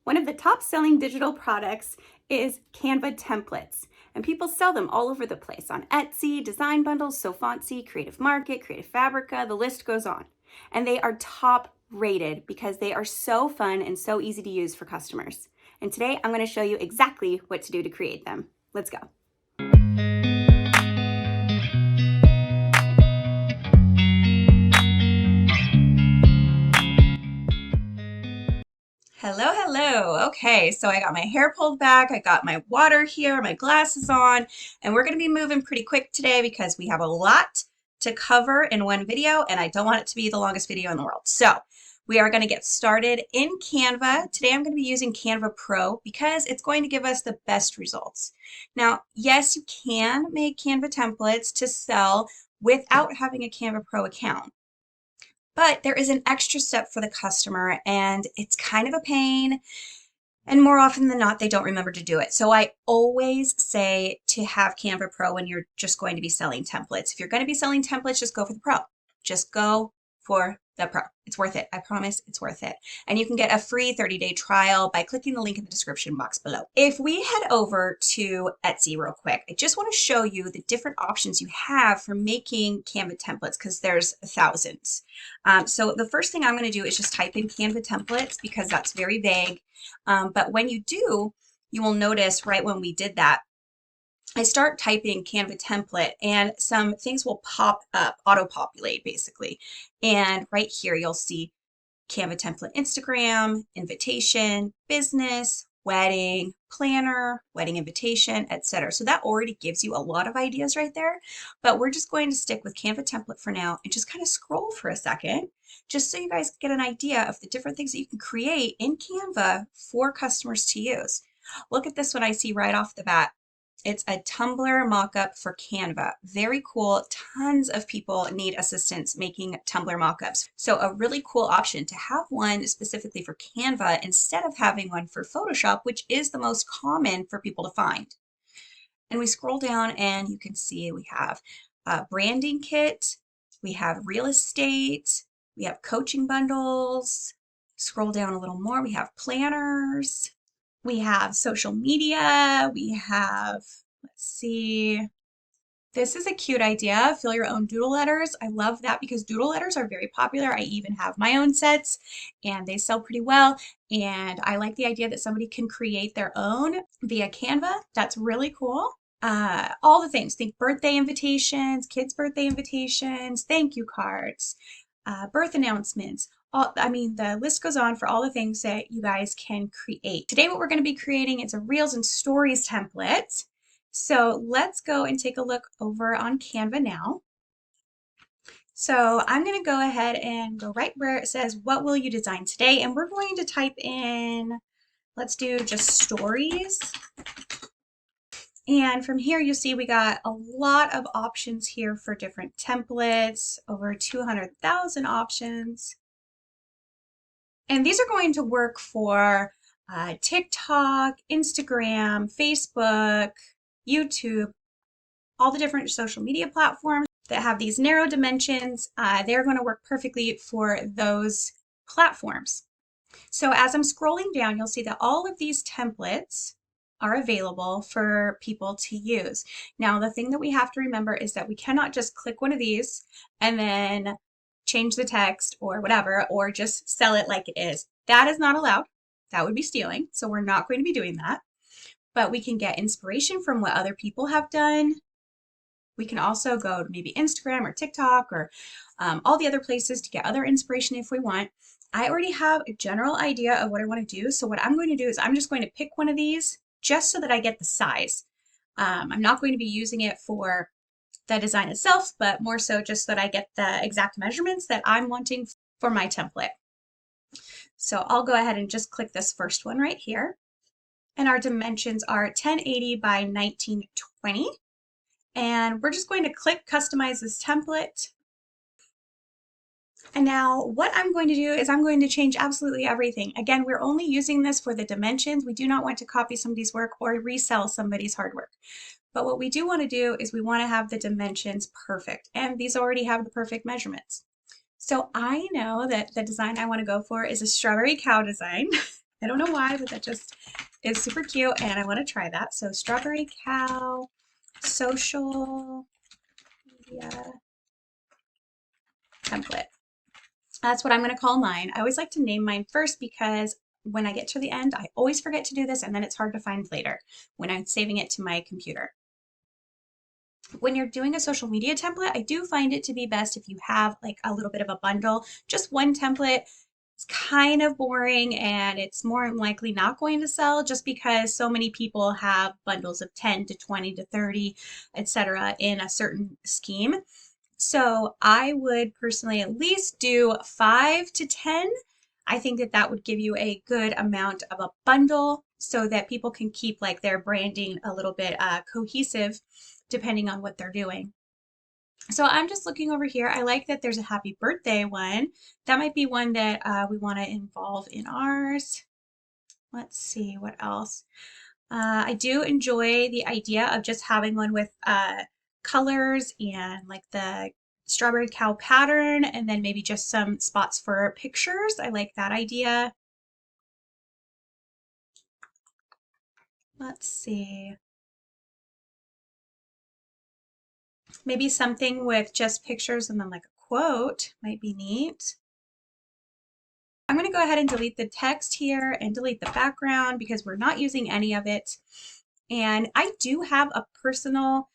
One of the top selling digital products is Canva Templates, and people sell them all over the place on Etsy, Design Bundles, Sofontsy, Creative Market, Creative Fabrica, the list goes on. And they are top rated because they are so fun and so easy to use for customers. And today I'm going to show you exactly what to do to create them. Let's go. Hello. Okay, so I got my hair pulled back, I got my water here, my glasses on, and we're going to be moving pretty quick today because we have a lot to cover in one video, and I don't want it to be the longest video in the world. So we are going to get started in Canva. Today I'm going to be using Canva Pro because it's going to give us the best results. Now, yes, you can make Canva templates to sell without having a Canva Pro account. But there is an extra step for the customer and it's kind of a pain. And more often than not, they don't remember to do it. So I always say to have Canva Pro when you're just going to be selling templates. If you're going to be selling templates, just go for the Pro. Just go for the Pro. It's worth it. I promise it's worth it. And you can get a free 30-day trial by clicking the link in the description box below. If we head over to Etsy real quick, I just want to show you the different options you have for making Canva templates because there's thousands. So the first thing I'm going to do is just type in Canva templates because that's very vague. But when you do, you will notice right when we did that, I start typing Canva template and some things will pop up, auto-populate basically. And right here, you'll see Canva template Instagram, invitation, business, wedding, planner, wedding invitation, etc. So that already gives you a lot of ideas right there, but we're just going to stick with Canva template for now and just kind of scroll for a second, just so you guys get an idea of the different things that you can create in Canva for customers to use. Look at this one I see right off the bat. It's a Tumblr mockup for Canva. Very cool. Tons of people need assistance making Tumblr mockups. So a really cool option to have one specifically for Canva instead of having one for Photoshop, which is the most common for people to find. And we scroll down and you can see we have a branding kit, we have real estate, we have coaching bundles. Scroll down a little more, we have planners. We have social media, we have, let's see, this is a cute idea, fill your own doodle letters. I love that because doodle letters are very popular. I even have my own sets and they sell pretty well. And I like the idea that somebody can create their own via Canva. That's really cool. All the things, think birthday invitations, kids' birthday invitations, thank you cards, birth announcements. The list goes on for all the things that you guys can create. Today, what we're going to be creating is a Reels and Stories template. So let's go and take a look over on Canva now. So I'm going to go ahead and go right where it says, what will you design today? And we're going to type in, let's do just stories. And from here, you'll see we got a lot of options here for different templates, over 200,000 options. And these are going to work for TikTok, Instagram, Facebook, YouTube, all the different social media platforms that have these narrow dimensions. They're going to work perfectly for those platforms. So as I'm scrolling down, you'll see that all of these templates are available for people to use. Now, the thing that we have to remember is that we cannot just click one of these and then change the text or whatever, or just sell it like it is. That is not allowed. That would be stealing. So we're not going to be doing that. But we can get inspiration from what other people have done. We can also go to maybe Instagram or TikTok or all the other places to get other inspiration if we want. I already have a general idea of what I want to do. So what I'm going to do is I'm just going to pick one of these just so that I get the size. I'm not going to be using it for the design itself, but more so just so that I get the exact measurements that I'm wanting for my template. So I'll go ahead and just click this first one right here. And our dimensions are 1080 by 1920. And we're just going to click customize this template. And now what I'm going to do is I'm going to change absolutely everything. Again, we're only using this for the dimensions. We do not want to copy somebody's work or resell somebody's hard work. But what we do want to do is we want to have the dimensions perfect. And these already have the perfect measurements. So I know that the design I want to go for is a strawberry cow design. I don't know why, but that just is super cute and I want to try that. So strawberry cow, social media template. That's what I'm going to call mine. I always like to name mine first because when I get to the end, I always forget to do this and then it's hard to find later when I'm saving it to my computer. When you're doing a social media template, I do find it to be best if you have like a little bit of a bundle. Just one template is kind of boring and it's more likely not going to sell just because so many people have bundles of 10 to 20 to 30, etc. in a certain scheme. So I would personally at least do 5 to 10. I think that that would give you a good amount of a bundle so that people can keep like their branding a little bit cohesive depending on what they're doing. So I'm just looking over here. I like that there's a happy birthday one. That might be one that we want to involve in ours. Let's see what else. I do enjoy the idea of just having one with colors and like the strawberry cow pattern and then maybe just some spots for pictures. I like that idea. Let's see. Maybe something with just pictures and then like a quote might be neat. I'm going to go ahead and delete the text here and delete the background because we're not using any of it. And I do have a personal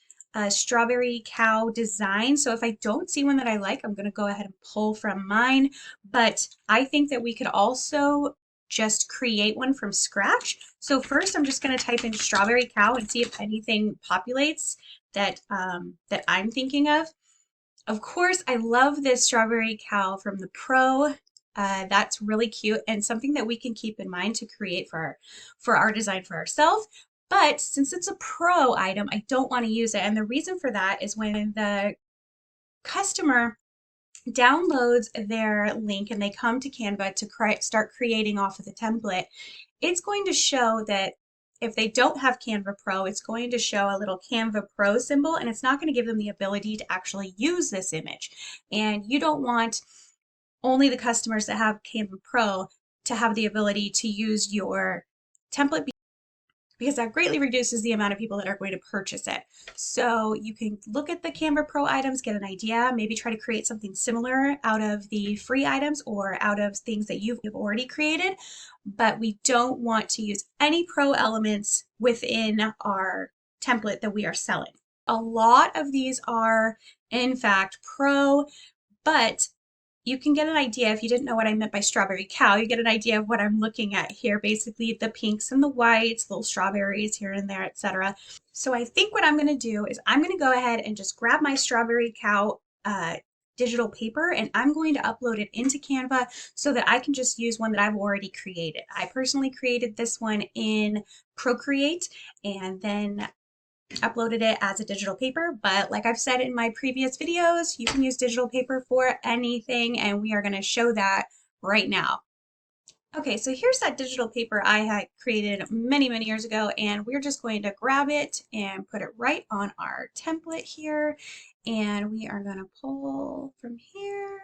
strawberry cow design. So if I don't see one that I like, I'm going to go ahead and pull from mine. But I think that we could also just create one from scratch. So first I'm just going to type in strawberry cow and see if anything populates that, that I'm thinking of. Of course, I love this strawberry cow from the Pro. That's really cute and something that we can keep in mind to create for our design for ourselves. But since it's a Pro item, I don't want to use it. And the reason for that is when the customer downloads their link and they come to Canva to start creating off of the template, it's going to show that if they don't have Canva Pro, it's going to show a little Canva Pro symbol and it's not going to give them the ability to actually use this image. And you don't want only the customers that have Canva Pro to have the ability to use your template because that greatly reduces the amount of people that are going to purchase it. So you can look at the Canva Pro items, get an idea, maybe try to create something similar out of the free items or out of things that you've already created, but we don't want to use any Pro elements within our template that we are selling. A lot of these are, in fact, Pro, but you can get an idea if you didn't know what I meant by strawberry cow. You get an idea of what I'm looking at here, basically the pinks and the whites, little strawberries here and there, etc. So I think what I'm going to do is I'm going to go ahead and just grab my strawberry cow digital paper and I'm going to upload it into Canva so that I can just use one that I've already created. I personally created this one in Procreate and then uploaded it as a digital paper, but like I've said in my previous videos, you can use digital paper for anything, and we are going to show that right now. Okay, so here's that digital paper I had created many, many years ago, and we're just going to grab it and put it right on our template here, and we are going to pull from here.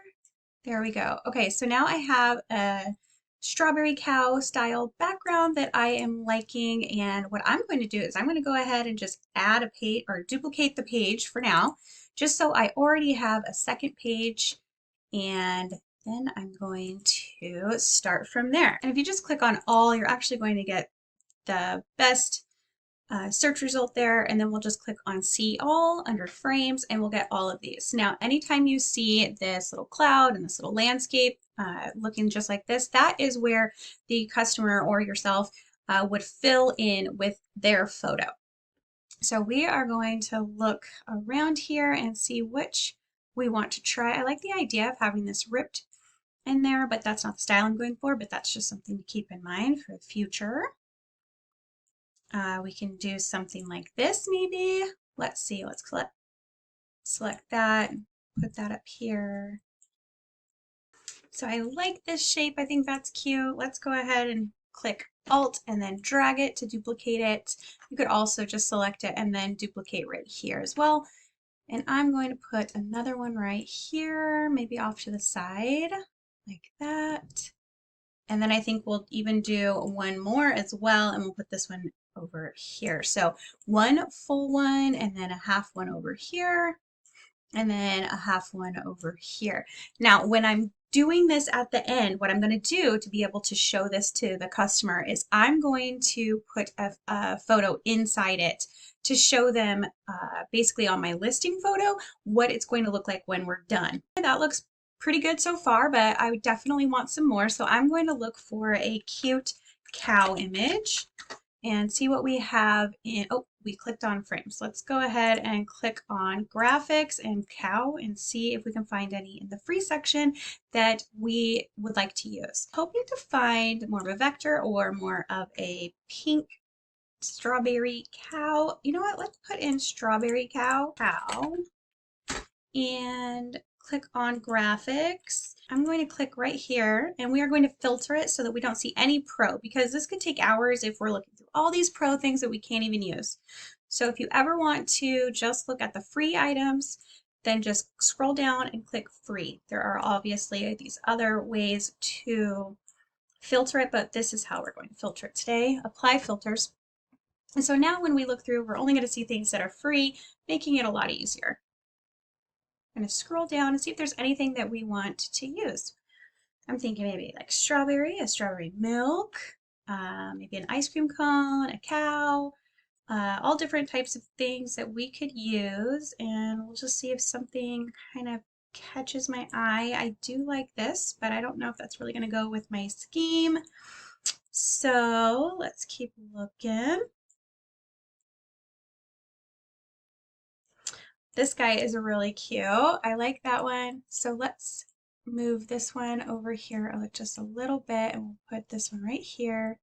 There we go. Okay, so now I have a strawberry cow style background that I am liking, and what I'm going to do is I'm going to go ahead and just add a page or duplicate the page for now, just so I already have a second page, and then I'm going to start from there. And if you just click on all, you're actually going to get the best search result there, and then we'll just click on see all under frames and we'll get all of these. Now anytime you see this little cloud and this little landscape looking just like this, that is where the customer or yourself would fill in with their photo. So we are going to look around here and see which we want to try. I like the idea of having this ripped in there, but that's not the style I'm going for, but that's just something to keep in mind for the future. We can do something like this maybe. Let's see, let's select that, put that up here. So I like this shape, I think that's cute. Let's go ahead and click Alt and then drag it to duplicate it. You could also just select it and then duplicate right here as well. And I'm going to put another one right here, maybe off to the side, like that. And then I think we'll even do one more as well, and we'll put this one over here. So one full one and then a half one over here and then a half one over here. Now, when I'm doing this at the end, what I'm going to do to be able to show this to the customer is I'm going to put a photo inside it to show them basically on my listing photo what it's going to look like when we're done. That looks pretty good so far, but I would definitely want some more. So I'm going to look for a cute cow image and see what we have in, oh, we clicked on frames. Let's go ahead and click on graphics and cow and see if we can find any in the free section that we would like to use. Hoping to find more of a vector or more of a pink strawberry cow. You know what? Let's put in strawberry cow and click on graphics. I'm going to click right here and we are going to filter it so that we don't see any pro, because this could take hours if we're looking through all these pro things that we can't even use. So if you ever want to just look at the free items, then just scroll down and click free. There are obviously these other ways to filter it, but this is how we're going to filter it today. Apply filters. And so now when we look through, we're only going to see things that are free, making it a lot easier. I'm going to scroll down and see if there's anything that we want to use. I'm thinking maybe like strawberry, a strawberry milk, maybe an ice cream cone, a cow, all different types of things that we could use. And we'll just see if something kind of catches my eye. I do like this, but I don't know if that's really going to go with my scheme. So let's keep looking. This guy is really cute. I like that one. So let's move this one over here just a little bit, and we'll put this one right here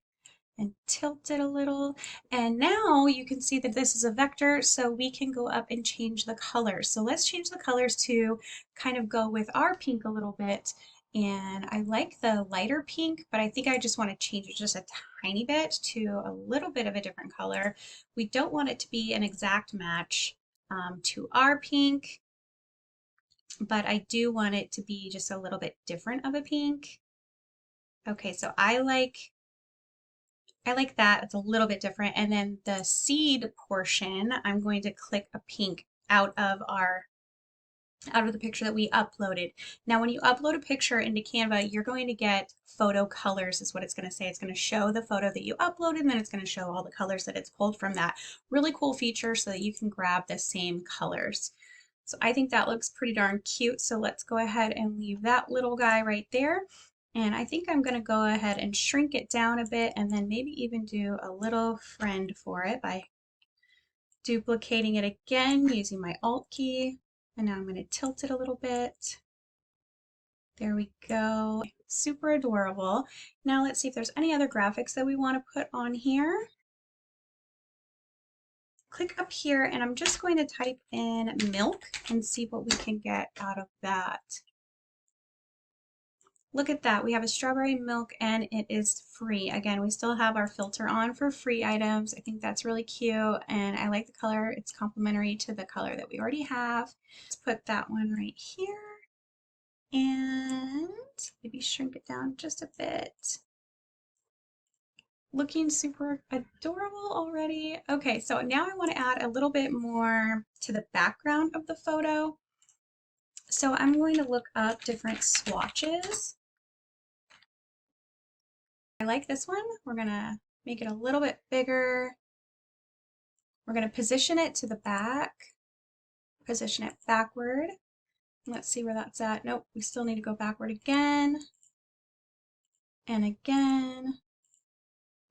and tilt it a little. And now you can see that this is a vector, so we can go up and change the colors. So let's change the colors to kind of go with our pink a little bit. And I like the lighter pink, but I think I just want to change it just a tiny bit to a little bit of a different color. We don't want it to be an exact match to our pink, but I do want it to be just a little bit different of a pink. Okay, so I like that. It's a little bit different. And then the seed portion, I'm going to click a pink out of the picture that we uploaded. Now, when you upload a picture into Canva, you're going to get photo colors is what it's going to say. It's going to show the photo that you uploaded, and then it's going to show all the colors that it's pulled from that. Really cool feature so that you can grab the same colors. So I think that looks pretty darn cute. So let's go ahead and leave that little guy right there. And I think I'm going to go ahead and shrink it down a bit and then maybe even do a little friend for it by duplicating it again using my Alt key. And now I'm going to tilt it a little bit. There we go. Super adorable. Now let's see if there's any other graphics that we want to put on here. Click up here and I'm just going to type in milk and see what we can get out of that. Look at that. We have a strawberry milk and it is free. Again, we still have our filter on for free items. I think that's really cute and I like the color. It's complementary to the color that we already have. Let's put that one right here and maybe shrink it down just a bit. Looking super adorable already. Okay, so now I want to add a little bit more to the background of the photo. So I'm going to look up different swatches. I like this one. We're going to make it a little bit bigger. We're going to position it to the back, position it backward. Let's see where that's at. Nope, we still need to go backward again and again.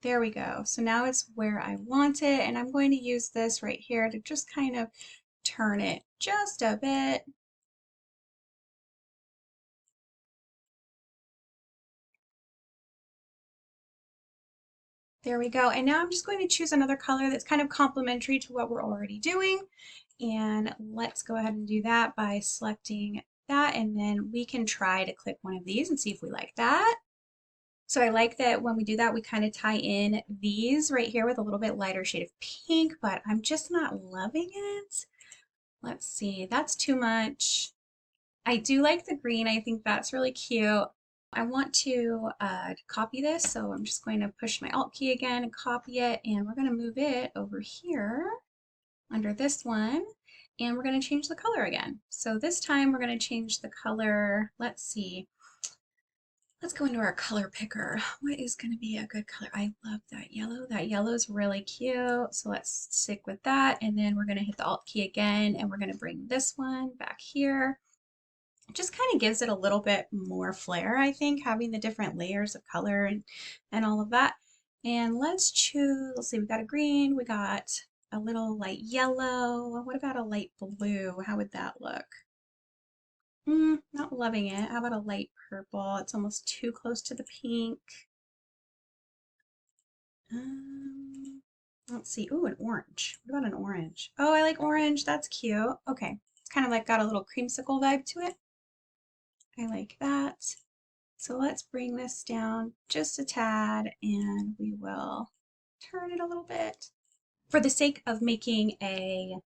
There we go. So now it's where I want it, and I'm going to use this right here to just kind of turn it just a bit. There we go. And now I'm just going to choose another color that's kind of complementary to what we're already doing. And let's go ahead and do that by selecting that, and then we can try to click one of these and see if we like that. So I like that when we do that, we kind of tie in these right here with a little bit lighter shade of pink, but I'm just not loving it. Let's see, that's too much. I do like the green. I think that's really cute. I want to copy this, so I'm just going to push my Alt key again and copy it, and we're going to move it over here under this one, and we're going to change the color again. So this time we're going to change the color. Let's see. Let's go into our color picker. What is going to be a good color? I love that yellow. That yellow is really cute. So let's stick with that. And then we're going to hit the Alt key again, and we're going to bring this one back here. It just kind of gives it a little bit more flair, I think, having the different layers of color and all of that. And let's choose, let's see, we got a green, we got a little light yellow. What about a light blue? How would that look? Not loving it. How about a light purple? It's almost too close to the pink. Let's see. Ooh, an orange. What about an orange? Oh, I like orange. That's cute. Okay. It's kind of like got a little creamsicle vibe to it. I like that. So let's bring this down just a tad, and we will turn it a little bit. For the sake of making a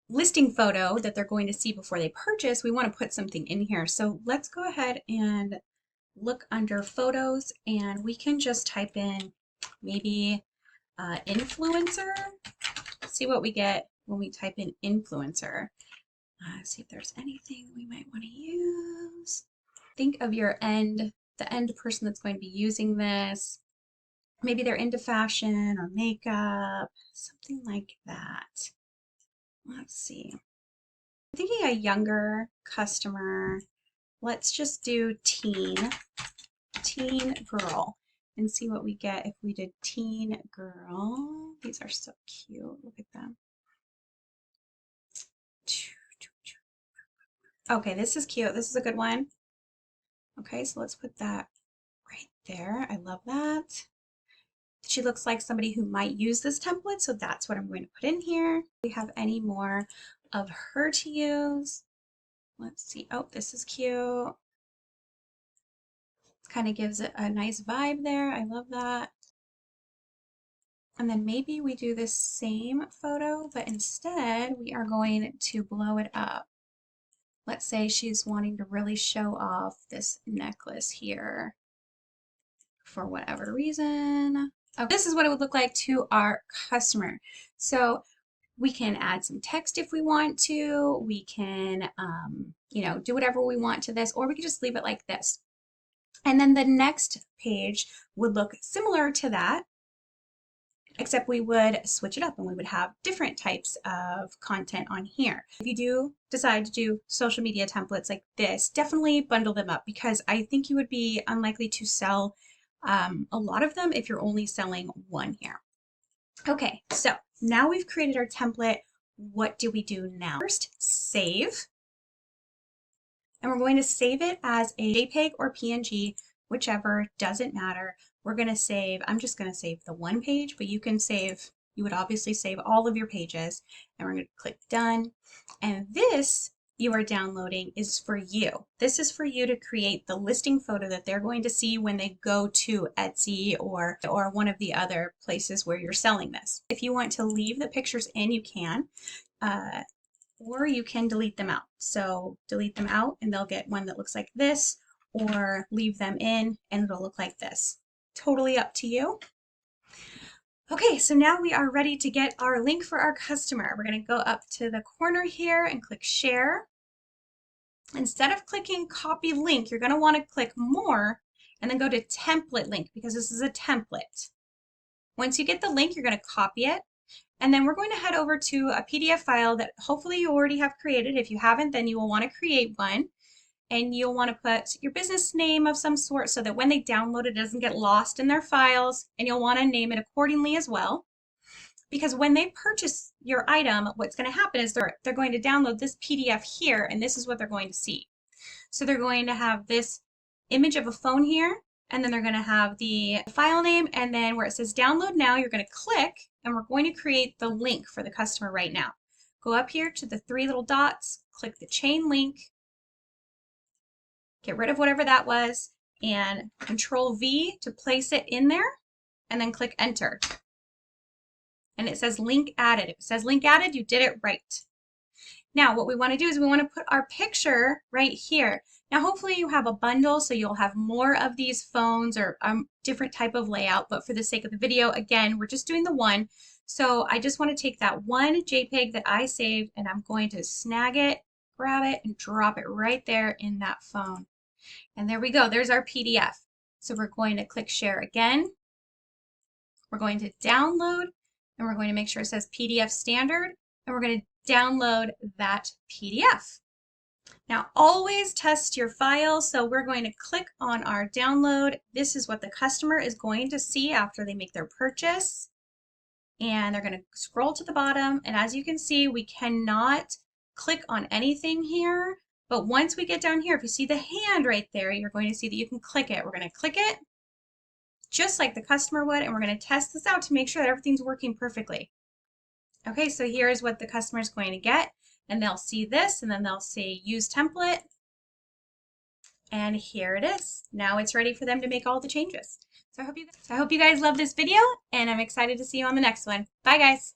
listing photo that they're going to see before they purchase, we want to put something in here. So let's go ahead and look under photos, and we can just type in maybe influencer. See what we get when we type in influencer. See if there's anything we might want to use. Think of your the end person that's going to be using this. Maybe they're into fashion or makeup, something like that. Let's see. I'm thinking a younger customer. Let's just do teen girl, and see what we get if we did teen girl. These are so cute. Look at them. Okay, this is cute. This is a good one. Okay, so let's put that right there. I love that. She looks like somebody who might use this template, so that's what I'm going to put in here. Do we have any more of her to use? Let's see. Oh, this is cute. It kind of gives it a nice vibe there. I love that. And then maybe we do this same photo, but instead we are going to blow it up. Let's say she's wanting to really show off this necklace here for whatever reason. Okay, this is what it would look like to our customer. So we can add some text if we want to. We can, you know, do whatever we want to this, or we can just leave it like this. And then the next page would look similar to that, except we would switch it up and we would have different types of content on here. If you do decide to do social media templates like this, definitely bundle them up, because I think you would be unlikely to sell a lot of them if you're only selling one here. Okay, so now we've created our template. What do we do now? First, save. And we're going to save it as a JPEG or PNG, whichever, doesn't matter. We're going to save, I'm just going to save the one page, but you can save, you would obviously save all of your pages. And we're going to click done. And this you are downloading is for you. This is for you to create the listing photo that they're going to see when they go to Etsy or one of the other places where you're selling this. If you want to leave the pictures in, you can. Or you can delete them out. So delete them out and they'll get one that looks like this, or leave them in and it'll look like this. Totally up to you. Okay, so now we are ready to get our link for our customer. We're going to go up to the corner here and click share. Instead of clicking copy link, you're going to want to click more and then go to template link, because this is a template. Once you get the link, you're going to copy it. And then we're going to head over to a PDF file that hopefully you already have created. If you haven't, then you will want to create one. And you'll want to put your business name of some sort so that when they download it, it doesn't get lost in their files. And you'll want to name it accordingly as well. Because when they purchase your item, what's going to happen is they're going to download this PDF here, and this is what they're going to see. So they're going to have this image of a phone here, and then they're going to have the file name, and then where it says download now, you're going to click, and we're going to create the link for the customer right now. Go up here to the three little dots, click the chain link, get rid of whatever that was, and Control V to place it in there, and then click enter. And it says link added. If it says link added, you did it right. Now what we want to do is we want to put our picture right here. Now hopefully you have a bundle so you'll have more of these phones or different type of layout, but for the sake of the video, again, we're just doing the one. So I just want to take that one JPEG that I saved and I'm going to snag it, grab it, and drop it right there in that phone. And there we go, there's our PDF. So we're going to click share again. We're going to download and we're going to make sure it says PDF standard and we're going to download that PDF. Now always test your file, so we're going to click on our download. This is what the customer is going to see after they make their purchase. And they're going to scroll to the bottom, and as you can see, we cannot click on anything here. But once we get down here, if you see the hand right there, you're going to see that you can click it. We're going to click it just like the customer would, and we're going to test this out to make sure that everything's working perfectly. Okay, so here's what the customer is going to get, and they'll see this, and then they'll say use template, and here it is. Now it's ready for them to make all the changes. So I hope you guys love this video, and I'm excited to see you on the next one. Bye guys.